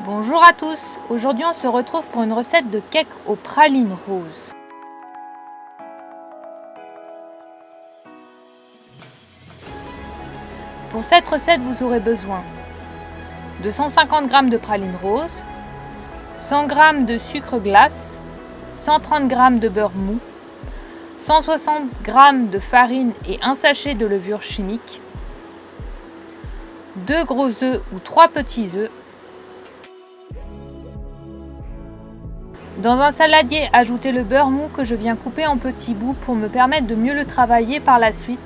Bonjour à tous, aujourd'hui on se retrouve pour une recette de cake aux pralines roses. Pour cette recette vous aurez besoin de 150 g de pralines roses, 100 g de sucre glace, 130 g de beurre mou, 160 g de farine et un sachet de levure chimique, 2 gros œufs ou 3 petits œufs. Dans un saladier, ajoutez le beurre mou que je viens couper en petits bouts pour me permettre de mieux le travailler par la suite.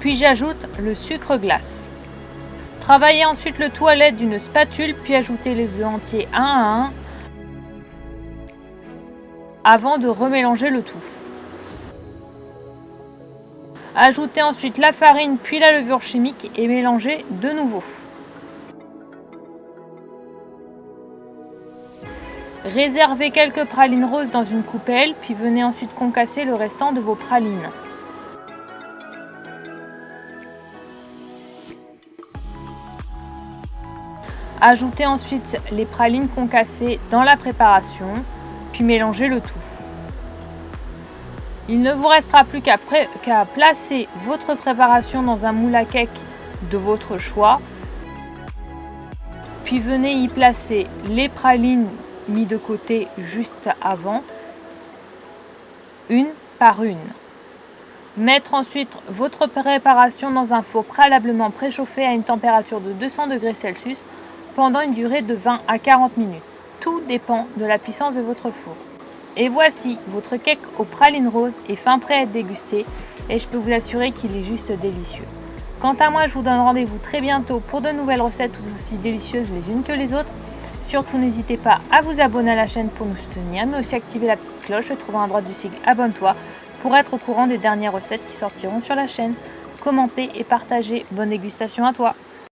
Puis j'ajoute le sucre glace. Travaillez ensuite le tout à l'aide d'une spatule, puis ajoutez les œufs entiers un à un avant de remélanger le tout. Ajoutez ensuite la farine puis la levure chimique et mélangez de nouveau. Réservez quelques pralines roses dans une coupelle, puis venez ensuite concasser le restant de vos pralines. Ajoutez ensuite les pralines concassées dans la préparation, puis mélangez le tout. Il ne vous restera plus qu'à placer votre préparation dans un moule à cake de votre choix, puis venez y placer les pralines mis de côté juste avant, une par une. Mettre ensuite votre préparation dans un four préalablement préchauffé à une température de 200 degrés Celsius pendant une durée de 20 à 40 minutes. Tout dépend de la puissance de votre four. Et voici, votre cake aux pralines roses est fin prêt à être dégusté et je peux vous assurer qu'il est juste délicieux. Quant à moi, je vous donne rendez-vous très bientôt pour de nouvelles recettes tout aussi délicieuses les unes que les autres. Surtout, n'hésitez pas à vous abonner à la chaîne pour nous soutenir, mais aussi activer la petite cloche trouvant à droite du sigle Abonne-toi pour être au courant des dernières recettes qui sortiront sur la chaîne. Commentez et partagez. Bonne dégustation à toi!